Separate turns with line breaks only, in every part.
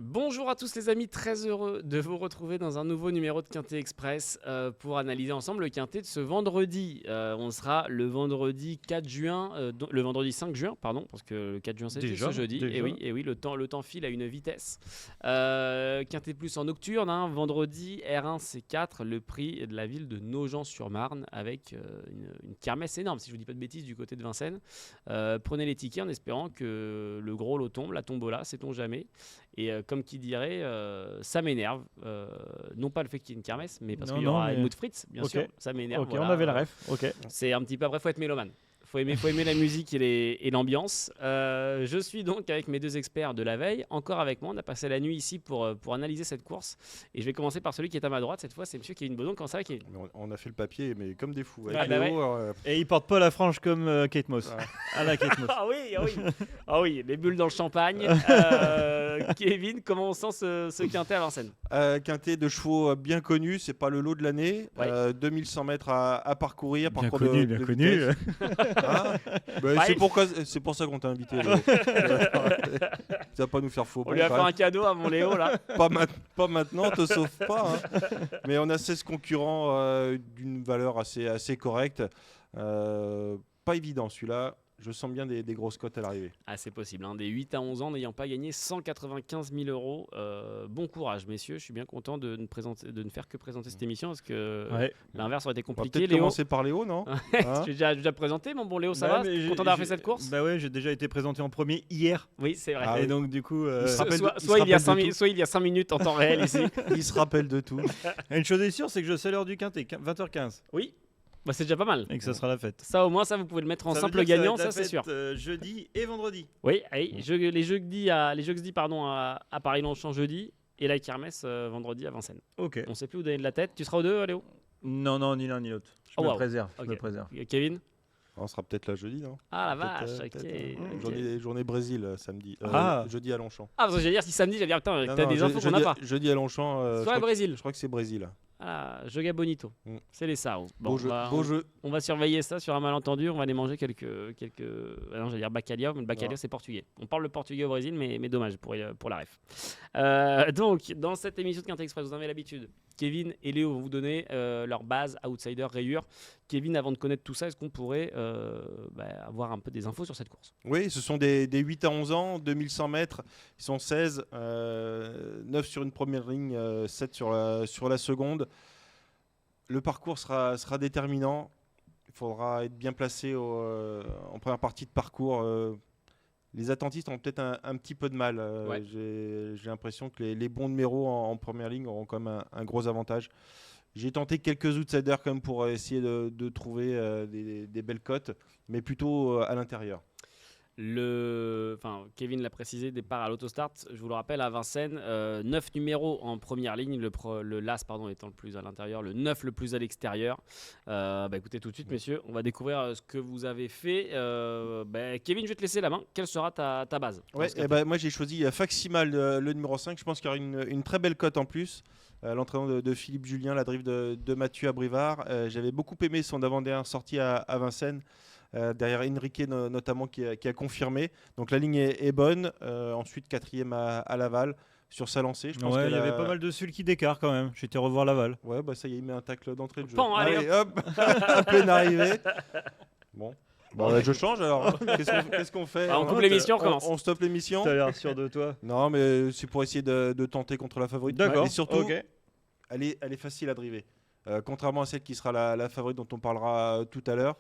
Bonjour à tous les amis, très heureux de vous retrouver dans un nouveau numéro de Quintet Express pour analyser ensemble le Quintet de ce vendredi. On sera le vendredi 4 juin, le vendredi 5 juin, pardon, parce que le 4 juin c'était ce jeudi. Et oui, le temps file à une vitesse. Quintet Plus en nocturne, vendredi R1 C4, le prix de la ville de Nogent-sur-Marne avec une kermesse énorme, si je ne vous dis pas de bêtises, du côté de Vincennes. Prenez les tickets en espérant que le gros lot tombe, la tombola, sait-on jamais. Et comme qui dirait, ça m'énerve. Non pas le fait qu'il y ait une kermesse, mais parce qu'il y aura Helmut Fritz, bien sûr. Ça m'énerve.
Ok, voilà. On avait le ref. Ok.
C'est un petit peu, après, il faut être mélomane. Faut aimer la musique et l'ambiance. Je suis donc avec mes deux experts de la veille, encore avec moi. On a passé la nuit ici pour analyser cette course. Et je vais commencer par celui qui est à ma droite. Cette fois, c'est monsieur Kevin Baudon. Comment ça va, Kevin ?
On a fait le papier, mais comme des fous.
Et il porte pas la frange comme Kate Moss. Ouais. À la Kate Moss.
Ah oui, les bulles dans le champagne. Kevin, comment on sent ce quintet à Vincennes ?
Quintet de chevaux bien connu, c'est pas le lot de l'année. 2100 mètres à parcourir.
Bien connu.
C'est pour ça qu'on t'a invité. Ça va pas nous faire faux.
On lui a fait un cadeau à mon Léo là.
Pas maintenant, te sauve pas. Mais on a 16 concurrents d'une valeur assez correcte. Pas évident celui-là. Je sens bien des grosses cotes à l'arrivée.
Ah, c'est possible. Des 8 à 11 ans n'ayant pas gagné 195 000 euros. Bon courage, messieurs. Je suis bien content de ne faire que présenter cette émission parce que l'inverse aurait été compliqué.
On va peut-être commencer par Léo, non?
J'ai déjà présenté, mon bon Léo, ça va? Content d'avoir fait cette course?
Bah ouais, j'ai déjà été présenté en premier hier.
Oui, c'est vrai.
Et donc, du coup.
Soit il y a 5 minutes en temps réel ici.
Il se rappelle de tout.
Une chose est sûre, c'est que je sais l'heure du Quintet, 20h15.
Oui. Bah, c'est déjà pas mal.
Et que ça sera la fête.
Ça, au moins, ça, vous pouvez le mettre en simple gagnant, ça c'est sûr.
Jeudi et vendredi.
Oui, les jeudis à Paris-Longchamp jeudi et la kermesse vendredi à Vincennes.
Ok.
On sait plus où donner de la tête. Tu seras aux deux, Léo?
Non, ni l'un ni l'autre. Je me préserve.
Kevin?
On sera peut-être là jeudi, non?
Ah la vache, ok.
Journée Brésil samedi. Jeudi à Longchamp.
Ah, parce que j'allais dire si samedi, j'allais dire putain, t'as des infos qu'on n'a pas.
Jeudi à Longchamp.
Soit à Brésil.
Je crois que c'est Brésil.
Ah, Joga Bonito. C'est les Sao.
Beau jeu.
On va surveiller ça sur un malentendu. On va aller manger quelques. Non, j'allais dire bacalhau, mais le bacalhau c'est portugais. On parle le portugais au Brésil, mais dommage pour la ref. Donc, dans cette émission de Quintet Express, vous en avez l'habitude. Kevin et Léo vont vous donner leur base outsider rayure. Kevin, avant de connaître tout ça, est-ce qu'on pourrait avoir un peu des infos sur cette course?
Oui, ce sont des 8 à 11 ans, 2100 mètres, ils sont 16, 9 sur une première ligne, 7 sur la seconde. Le parcours sera déterminant, il faudra être bien placé en première partie de parcours. Les attentistes ont peut-être un petit peu de mal. J'ai l'impression que les bons numéros en première ligne auront quand même un gros avantage. J'ai tenté quelques outsiders quand même pour essayer de trouver des belles cotes, mais plutôt à l'intérieur.
Kevin l'a précisé, départ à l'autostart, je vous le rappelle, à Vincennes, 9 numéros en première ligne, le LAS étant le plus à l'intérieur, le 9 le plus à l'extérieur. Écoutez tout de suite, messieurs, on va découvrir ce que vous avez fait. Kevin, je vais te laisser la main. Quelle sera ta base?
Moi j'ai choisi Faximal, le numéro 5. Je pense qu'il y aura une très belle cote en plus. L'entraînement de Philippe Julien, la drive de Mathieu Abrivard. J'avais beaucoup aimé son avant-dernière sortie à Vincennes. Derrière Enrique notamment qui a confirmé. Donc la ligne est bonne. Ensuite 4e à Laval sur sa lancée. Je pense
il y avait pas mal de sulky d'écart quand même. J'étais revoir Laval.
Ouais, ça y est, il met un tacle d'entrée de jeu.
Bon, allez
hop, à peine arrivé. Bon, je change alors. Qu'est-ce qu'on fait?
On coupe l'émission, on commence.
On stoppe l'émission.
T'as l'air sûr de toi.
Non, mais c'est pour essayer de tenter contre la favorite.
D'accord.
Et surtout, elle est facile à driver. Contrairement à celle qui sera la favorite dont on parlera tout à l'heure.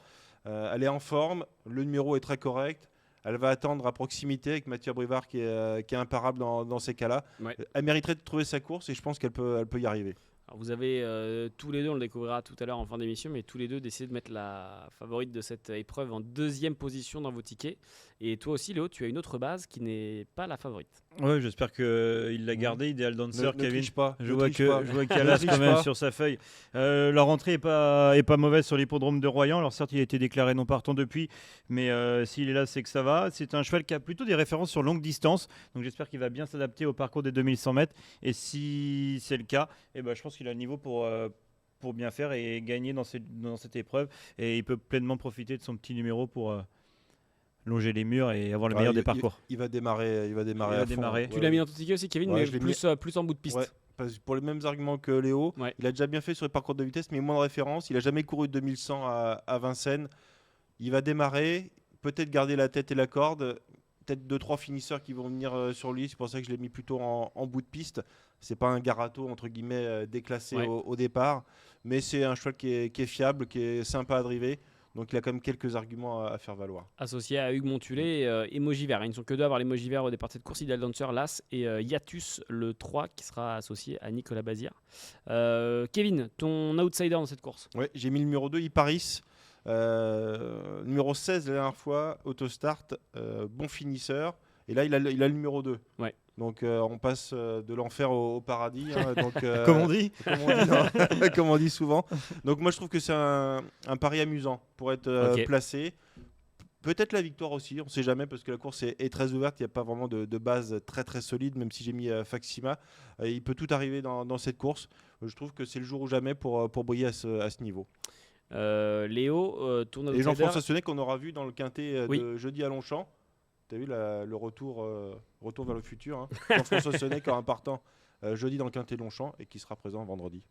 Elle est en forme, le numéro est très correct. Elle va attendre à proximité avec Mathieu Abrivard qui est imparable dans ces cas-là. Ouais. Elle mériterait de trouver sa course et je pense qu'elle peut y arriver.
Alors vous avez tous les deux, on le découvrira tout à l'heure en fin d'émission, mais tous les deux décidé de mettre la favorite de cette épreuve en deuxième position dans vos tickets. Et toi aussi, Léo, tu as une autre base qui n'est pas la favorite.
Ouais, j'espère qu'il l'a gardé. Idéal Dancer, Kevin.
Je
vois qu'il y a l'as quand même sur sa feuille. Leur entrée est pas mauvaise sur l'hippodrome de Royan. Alors certes, il a été déclaré non partant depuis, mais s'il est là, c'est que ça va. C'est un cheval qui a plutôt des références sur longue distance. Donc j'espère qu'il va bien s'adapter au parcours des 2100 mètres. Et si c'est le cas, je pense qu'il a le niveau pour bien faire et gagner dans cette épreuve. Et il peut pleinement profiter de son petit numéro pour longer les murs et avoir le meilleur des parcours.
Il va démarrer.
démarrer.
Tu l'as mis dans ton ticket aussi, Kevin, mais plus en bout de piste.
Ouais, pour les mêmes arguments que Léo, il a déjà bien fait sur les parcours de vitesse, mais moins de référence. Il n'a jamais couru 2100 à Vincennes. Il va démarrer, peut-être garder la tête et la corde. Peut-être 2-3 finisseurs qui vont venir sur lui. C'est pour ça que je l'ai mis plutôt en bout de piste. C'est pas un Garato entre guillemets déclassé au départ, mais c'est un cheval qui est fiable, qui est sympa à driver. Donc il a quand même quelques arguments à faire valoir.
Associé à Hugues Montulé et Mogiver. Ils ne sont que deux à avoir les Mogiver au départ de cette course. Ideal Dancer, Las et Yatus, le 3, qui sera associé à Nicolas Bazir. Kevin, ton outsider dans cette course?
Ouais, j'ai mis le numéro 2, Iparis. Numéro 16 la dernière fois, Autostart, bon finisseur. Et là, il a le numéro 2.
Ouais.
Donc on passe de l'enfer au paradis. Hein, donc,
comme on dit.
Comme on dit souvent. Donc moi je trouve que c'est un pari amusant pour être placé. Peut-être la victoire aussi, on ne sait jamais parce que la course est très ouverte, il n'y a pas vraiment de base très très solide, même si j'ai mis Faxima. Il peut tout arriver dans cette course. Je trouve que c'est le jour ou jamais pour briller à ce niveau.
Léo, tourne outsider.
Et Jean-François Sonnet qu'on aura vu dans le quintet de jeudi à Longchamp. Tu as vu le retour vers le futur. Hein. Jean-François Sonnet qui aura un partant jeudi dans le quintet Longchamp et qui sera présent vendredi.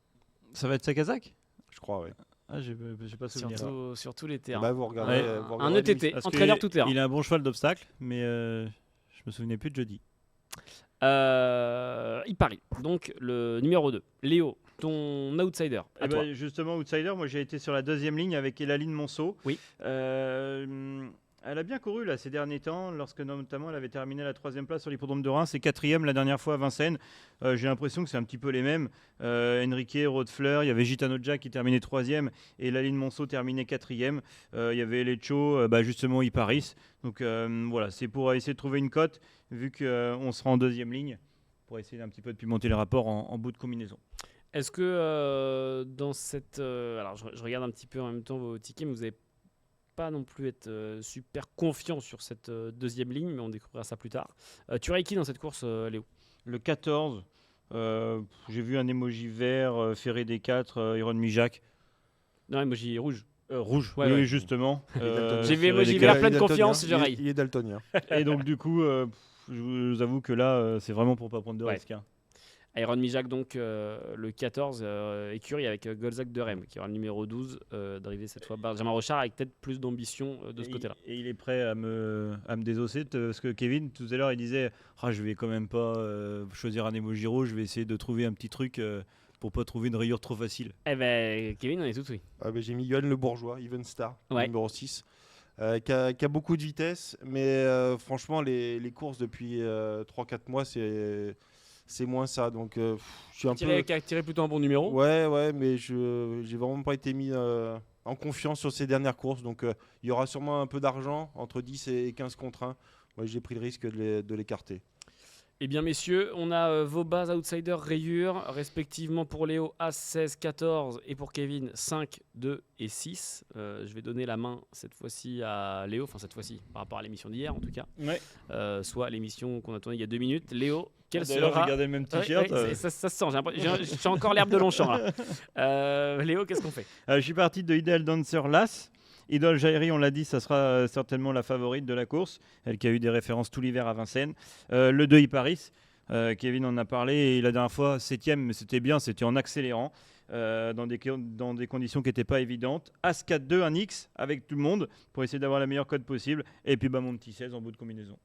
Ça va être Sakazak ?
Je crois, oui.
Ah, j'ai pas souvenir.
Sur tous les terrains.
Bah, vous regardez,
un ETT, entraîneur tout terrain.
Il a un bon cheval d'obstacle, mais je me souvenais plus de jeudi.
Il parie. Donc le numéro 2. Léo, ton outsider.
Justement, outsider, moi j'ai été sur la deuxième ligne avec Elaline Monceau.
Oui.
Elle a bien couru là, ces derniers temps, lorsque notamment elle avait terminé la 3e place sur l'hippodrome de Reims et 4e la dernière fois à Vincennes. J'ai l'impression que c'est un petit peu les mêmes. Enrique, Rodefleur, il y avait Gitano Jack qui terminait 3e et Elaline Monceau terminait 4e. Il y avait Lecho, justement Iparis. Donc voilà, c'est pour essayer de trouver une cote vu qu'on sera en deuxième ligne pour essayer d'un petit peu de pimenter les rapports en bout de combinaison.
Est-ce que dans cette... alors je regarde un petit peu en même temps vos tickets, mais vous n'avez pas non plus être super confiant sur cette deuxième ligne, mais on découvrira ça plus tard. Tu aurais qui dans cette course, Léo?
Le 14, j'ai vu un emoji vert, Ferré des 4, Iron Mijac.
Non, emoji rouge.
Rouge,
ouais,
oui, justement.
J'ai vu emoji vert, plein de confiance, je raille.
Il est daltonien.
Et donc du coup, je vous avoue que là, c'est vraiment pour pas prendre de risques. Hein.
Iron Mijac, donc le 14, écurie avec Golzac de Rem, qui aura le numéro 12, drivé cette fois Benjamin Rochard, avec peut-être plus d'ambition de ce côté-là.
Et il est prêt à me désosser, parce que Kevin, tout à l'heure, il disait je vais quand même pas choisir un emoji rouge, je vais essayer de trouver un petit truc pour pas trouver une rayure trop facile.
Eh ben, Kevin, on est tout oui.
J'ai mis Yoann Le Bourgeois, Even Star, numéro 6. Qui a beaucoup de vitesse, mais franchement, les courses depuis 3-4 mois, c'est moins ça. Donc, je suis un peu.
Qui a tiré plutôt un bon numéro.
Ouais, mais j'ai vraiment pas été mis en confiance sur ces dernières courses. Donc, il y aura sûrement un peu d'argent, entre 10 et 15 contre 1. Moi, j'ai pris le risque de l'écarter.
Eh bien, messieurs, on a vos bases outsiders rayures, respectivement pour Léo As 16, 14 et pour Kevin 5, 2 et 6. Je vais donner la main cette fois-ci à Léo, enfin cette fois-ci par rapport à l'émission d'hier en tout cas, soit l'émission qu'on a tournée il y a 2 minutes. Léo, quel sera...
J'ai regardé le même t-shirt.
Ça se sent, j'ai encore l'herbe de Longchamp là. Léo, qu'est-ce qu'on fait?
Je suis parti de Ideal Dancer Las. Idol Jairi, on l'a dit, ça sera certainement la favorite de la course, elle qui a eu des références tout l'hiver à Vincennes. Le 2 Iparis, Kevin en a parlé, et la dernière fois 7e, mais c'était bien, c'était en accélérant, dans des conditions qui n'étaient pas évidentes. As 4-2, un X avec tout le monde, pour essayer d'avoir la meilleure cote possible, et puis mon petit 16 en bout de combinaison.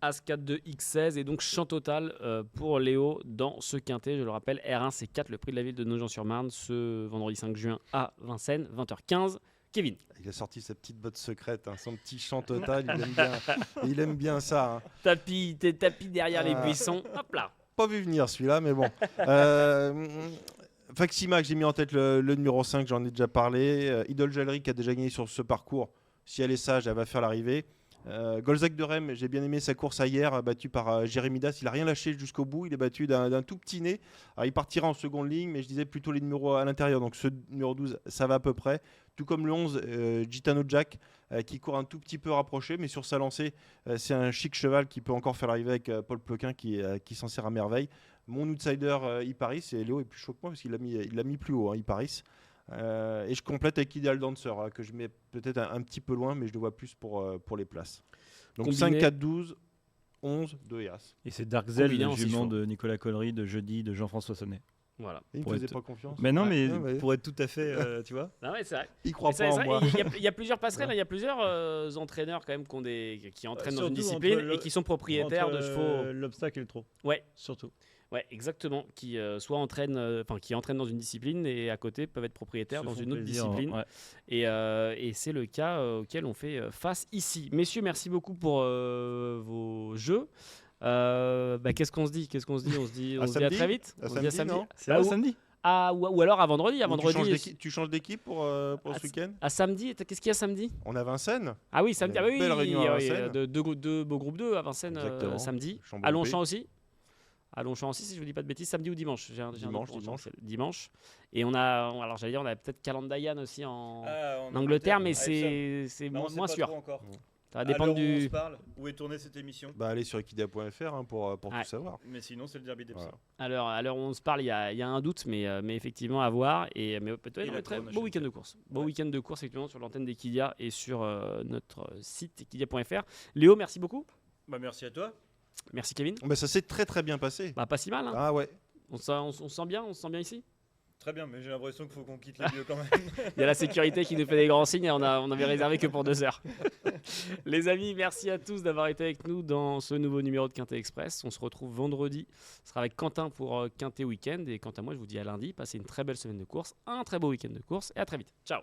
As 4-2, X16, et donc champ total pour Léo dans ce quintet. Je le rappelle, R1 C4, le prix de la ville de Nogent-sur-Marne, ce vendredi 5 juin à Vincennes, 20h15. Kevin.
Il a sorti sa petite botte secrète, son petit chant total, il aime bien ça. Hein.
Tapis derrière les buissons, hop là.
Pas vu venir celui-là, mais bon. Faxima, que j'ai mis en tête le numéro 5, j'en ai déjà parlé. Idol Jallery qui a déjà gagné sur ce parcours. Si elle est sage, elle va faire l'arrivée. Golzac de Rem, j'ai bien aimé sa course hier, battu par Jérémy Das. Il n'a rien lâché jusqu'au bout. Il est battu d'un tout petit nez. Alors, il partira en seconde ligne, mais je disais plutôt les numéros à l'intérieur. Donc ce numéro 12, ça va à peu près. Tout comme le 11, Gitano Jack, qui court un tout petit peu rapproché, mais sur sa lancée, c'est un chic cheval qui peut encore faire l'arrivée avec Paul Plequin qui s'en sert à merveille. Mon outsider, Iparis, et Léo est plus chaud que moi parce qu'il l'a mis plus haut, Iparis. Et je complète avec Ideal Dancer, que je mets peut-être un petit peu loin, mais je le vois plus pour les places. Donc
Combiné.
5, 4, 12, 11, 2 et As.
Et c'est Darkzel,
Combiné
le
en six
jument
chevaux.
de Nicolas Collery, de jeudi, de Jean-François Sonnet.
Voilà.
Il ne
Pour
faisait
être-
pas confiance.
Mais non, mais
ouais.
pour être tout à fait, tu vois.
Non, mais c'est vrai.
Il croit
Mais c'est
pas en
vrai,
moi.
il y a plusieurs passerelles, il y a plusieurs entraîneurs quand même qui entraînent dans une
Surtout
discipline
entre
et qui sont propriétaires
entre,
de chevaux.
l'obstacle et le trot.
Ouais.
Surtout.
Ouais, exactement. Qui qui entraînent dans une discipline et à côté peuvent être propriétaires
Se
dans
font
une autre
plaisir,
discipline.
ouais.
Et c'est le cas auquel on fait face ici. Messieurs, merci beaucoup pour vos jeux. Qu'est-ce qu'on se dit On se dit à
samedi
très vite.
À
On se dit à
samedi,
samedi.
non
C'est là samedi.
Ou alors à vendredi. À
Ou
vendredi.
tu changes d'équipe pour ce week-end.
À samedi. Qu'est-ce qu'il y a samedi?
On a Vincennes.
Ah oui, samedi.
Il y a
Ah oui,
une belle réunion à
oui,
Vincennes.
deux beaux groupes 2 à Vincennes
Exactement.
samedi.
Chambon
À
P.
Longchamp aussi. À Longchamp aussi, si je ne vous dis pas de bêtises, samedi ou dimanche. J'ai un doute
Dimanche,
pour
dimanche.
dimanche. Et on a peut-être Calendayan aussi en
En
Angleterre, mais
AFSA.
c'est
Non, on sait
moins
pas
sûr.
trop encore.
Ça va dépendre
À l'heure où on
du.
se parle, où est tournée cette émission.
Bah, allez sur equidia.fr pour
Ouais.
tout savoir.
Mais sinon, c'est le derby d'Epsom.
Voilà.
À l'heure où on se parle, il y a un doute, mais effectivement à voir. Mais peut-être
Et la
très
couronne
beau
à
week-end de
Chelsea.
course. Beau
Ouais.
week-end de course, effectivement, sur l'antenne d'Equidia et sur notre site equidia.fr. Léo, merci beaucoup.
Bah, merci à toi.
Merci Kevin.
Bah, ça s'est très très bien passé.
Bah, pas si mal. Hein.
Ah ouais.
On se sent bien ici.
Très bien, mais j'ai l'impression qu'il faut qu'on quitte les lieux quand même.
Il y a la sécurité qui nous fait des grands signes et on avait réservé que pour 2 heures. Les amis, merci à tous d'avoir été avec nous dans ce nouveau numéro de Quintet Express. On se retrouve vendredi. Ce sera avec Quentin pour Quintet Week-end. Et quant à moi, je vous dis à lundi. Passez une très belle semaine de course, un très beau week-end de course et à très vite. Ciao.